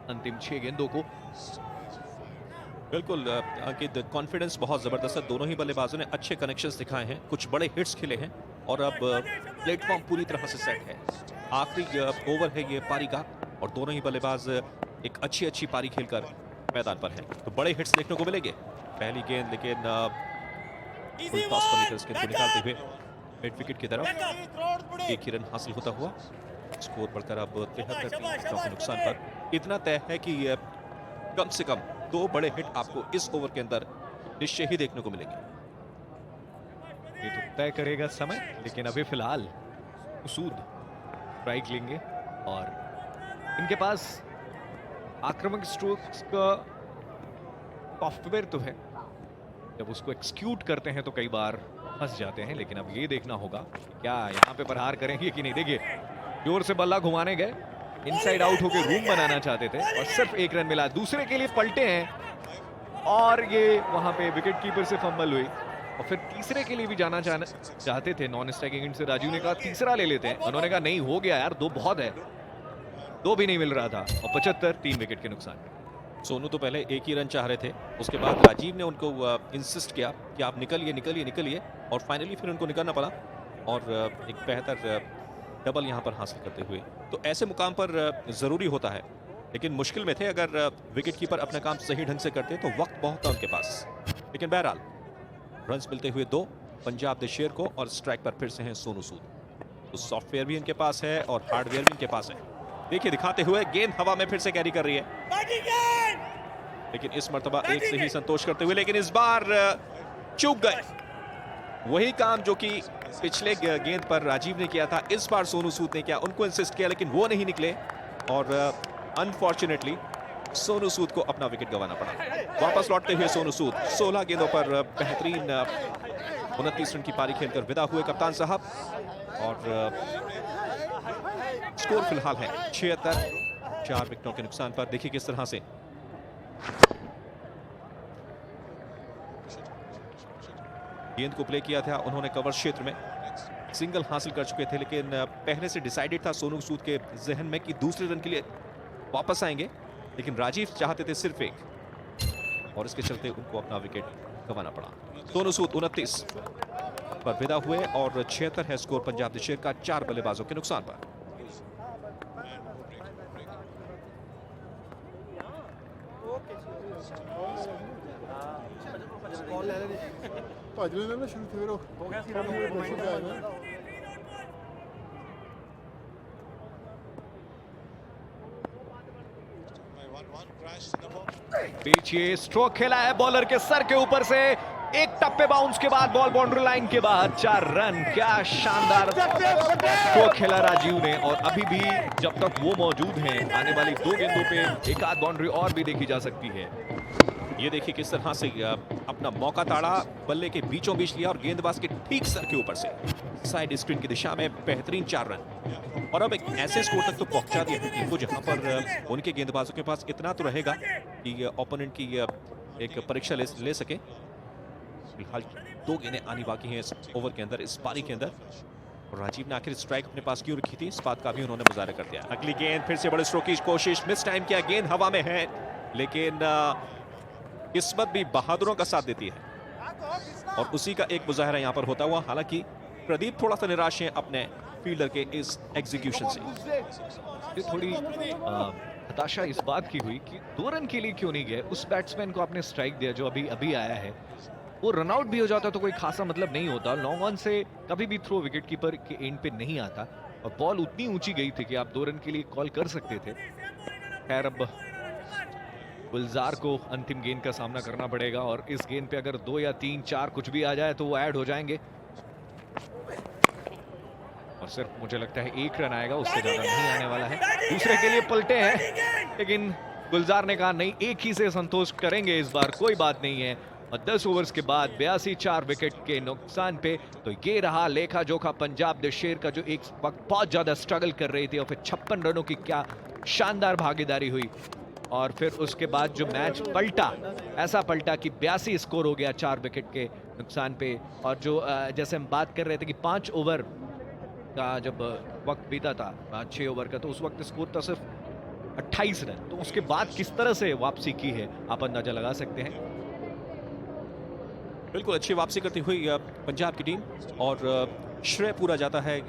अंतिम 6 गेंदों को। बिल्कुल अंकित, कॉन्फिडेंस बहुत ज़बरदस्त है। दोनों ही बल्लेबाजों ने अच्छे कनेक्शंस दिखाए हैं, कुछ बड़े हिट्स खेले हैं और अब प्लेटफॉर्म पूरी तरह से सेट है। आखिरी ओवर है ये पारी का और दोनों ही बल्लेबाज एक अच्छी पारी खेलकर मैदान पर हैं, तो बड़े हिट्स देखने को मिलेंगे। पहली गेंद लेकिन फुल टॉस पर लेकर इस गेंद को निकालते हुए मिड विकेट की तरफ एक ही रन हासिल होता हुआ स्कोर बढ़कर अब 73 के नुकसान पर। इतना तय है कि कम से कम 2 बड़े हिट आपको इस ओवर के अंदर निश्चय ही देखने को मिलेंगे। ये तो तय करेगा समय, लेकिन अभी फिलहाल सूद स्ट्राइक लेंगे और इनके पास आक्रामक स्ट्रोक्स का सॉफ्टवेयर तो है, जब उसको एक्सक्यूट करते हैं तो कई बार फंस जाते हैं। लेकिन अब ये देखना होगा क्या यहाँ पे प्रहार करेंगे कि नहीं। देखिए, जोर से बल्ला घुमाने गए, इनसाइड आउट होके रूम बनाना चाहते थे और सिर्फ 1 रन मिला। दूसरे के लिए पलटे हैं और ये वहां पे विकेट कीपर से फंबल हुई और फिर तीसरे के लिए भी जाना चाहते थे। नॉन स्ट्राइकिंग एंड से राजीव ने कहा तीसरा ले लेते हैं, उन्होंने कहा नहीं हो गया यार, 2 बहुत है, 2 भी नहीं मिल रहा था और 75 3 विकेट के नुकसान। सोनू तो पहले 1 ही रन चाह रहे थे, उसके बाद राजीव ने उनको इंसिस्ट किया कि आप निकलिए और फाइनली फिर उनको निकलना पड़ा और एक बेहतर डबल यहां पर हासिल करते हुए। तो ऐसे मुकाम पर ज़रूरी होता है, लेकिन मुश्किल में थे। अगर विकेट कीपर अपना काम सही ढंग से करते तो वक्त बहुत था उनके पास। लेकिन बहरहाल रन्स मिलते हुए 2 पंजाब द शेर को और स्ट्राइक पर फिर से हैं सोनू सूद। तो सॉफ्टवेयर भी इनके पास है और हार्डवेयर भी इनके पास है। देखिए दिखाते हुए गेंद हवा में फिर से कैरी कर रही है, लेकिन इस मर्तबा एक से ही संतोष करते हुए, लेकिन इस बार चूक गए। वही काम जो कि पिछले गेंद पर राजीव ने किया था, इस बार सोनू सूद ने किया। उनको इंसिस्ट किया लेकिन वो नहीं निकले और अनफॉर्चुनेटली सोनू सूद को अपना विकेट गंवाना पड़ा। वापस लौटते हुए सोनू सूद 16 गेंदों पर बेहतरीन 29 रन की पारी खेलकर विदा हुए कप्तान साहब और स्कोर फिलहाल है 76 4 विकेटों के नुकसान पर। देखिए किस तरह से गेंद को प्ले किया था उन्होंने कवर क्षेत्र में, सिंगल हासिल कर चुके थे, लेकिन पहले से डिसाइडेड था सोनू सूद के जहन में कि दूसरे रन के लिए वापस आएंगे, लेकिन राजीव चाहते थे सिर्फ 1 और इसके चलते उनको अपना विकेट गंवाना पड़ा। सोनू सूद 29 पर विदा हुए और 76 है स्कोर पंजाब द शेर का 4 बल्लेबाजों के नुकसान पर। पीछे स्ट्रोक खेला है बॉलर के सर के ऊपर से, एक टप्पे बाउंस के बाद बॉल बाउंड्री लाइन के बाद 4 रन। क्या शानदार स्ट्रोक खेला राजीव ने और अभी भी जब तक वो मौजूद हैं आने वाली 2 गेंदों पे एक आध बाउंड्री और भी देखी जा सकती है। ये देखिए किस तरह से अपना मौका ताड़ा, बल्ले के बीचों बीच लिया और गेंदबाज के ठीक सर के ऊपर से साइड स्क्रीन की दिशा में बेहतरीन 4 रन और अब एक ऐसे स्कोर तक तो पहुंचा दिया टीम को जहां पर उनके गेंदबाजों के पास इतना तो रहेगा कि ओपोनेंट की एक परीक्षा ले सके। फिलहाल 2 गेंदें आनी बाकी हैं इस ओवर के अंदर, इस पारी के अंदर, और राजीव ने आखिर स्ट्राइक अपने पास क्यों रखी थी इस बात का भी उन्होंने मुजाहरा कर दिया। अगली गेंद फिर से बड़े स्ट्रोक की कोशिश, मिस टाइम किया, गेंद हवा में है, लेकिन किस्मत भी बहादुरों का साथ देती है और उसी का एक मुजाहरा यहां पर होता हुआ। हालांकि प्रदीप थोड़ा सा निराश है अपने फील्डर के इस एग्जीक्यूशन से। थोड़ी हताशा इस बात की हुई कि 2 रन के लिए क्यों नहीं गए। उस बैट्समैन को आपने स्ट्राइक दिया जो अभी आया है, वो रनआउट भी हो जाता तो कोई खासा मतलब नहीं होता। लॉन्ग ऑन से कभी भी थ्रो विकेट कीपर के एंड पे नहीं आता और बॉल उतनी ऊंची गई थी कि आप 2 रन के लिए कॉल कर सकते थे। खैर अब गुलजार को अंतिम गेंद का सामना करना पड़ेगा और इस गेंद पे अगर 2 या 3 4 कुछ भी आ जाए तो वो ऐड हो जाएंगे और सिर्फ मुझे लगता है 1 रन आएगा, उससे ज्यादा नहीं आने वाला है। दूसरे के लिए पलटे हैं लेकिन गुलजार ने कहा नहीं, एक ही से संतोष करेंगे इस बार, कोई बात नहीं है। और 10 ओवर्स के बाद 82 4 विकेट के नुकसान पे तो ये रहा लेखा जोखा पंजाब द शेर का, जो एक वक्त बहुत ज्यादा स्ट्रगल कर रही थी और फिर 56 रनों की क्या शानदार भागीदारी हुई और फिर उसके बाद जो मैच पलटा, ऐसा पलटा कि 82 स्कोर हो गया 4 विकेट के नुकसान पे। और जो जैसे हम बात कर रहे थे कि 5 ओवर का जब वक्त बीता था 6 ओवर का, तो उस वक्त स्कोर था सिर्फ 28 रन। तो उसके बाद किस तरह से वापसी की है आप अंदाजा लगा सकते हैं। बिल्कुल अच्छी वापसी करती हुई पंजाब की टीम, और श्रेय पूरा जाता है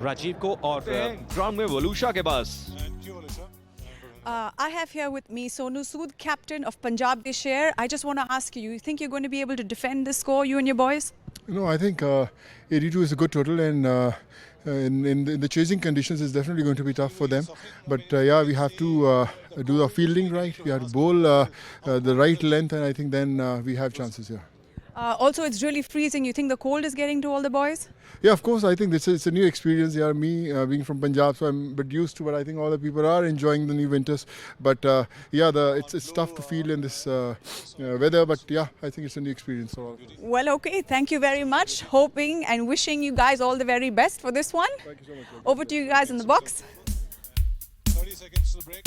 राजीव को। और ग्राउंड में वलूशा के पास I have here with me Sonu Sood, captain of Punjab this year. I just want to ask you, you think you're going to be able to defend this score, you and your boys? No, I think 82 is a good total, and in the chasing conditions, it's definitely going to be tough for them. But yeah, we have to do the fielding right. We have to bowl the right length, and I think then we have chances here. Also, it's really freezing. You think the cold is getting to all the boys? Yeah, of course. I think it's a new experience. Yeah, me being from Punjab, so I'm a bit used to. But I think all the people are enjoying the new winters. But yeah, it's tough to feel in this weather. But yeah, I think it's a new experience. So. Well, okay. Thank you very much. Hoping and wishing you guys all the very best for this one. Thank you so much. Over to you guys in the box. 30 seconds to the break.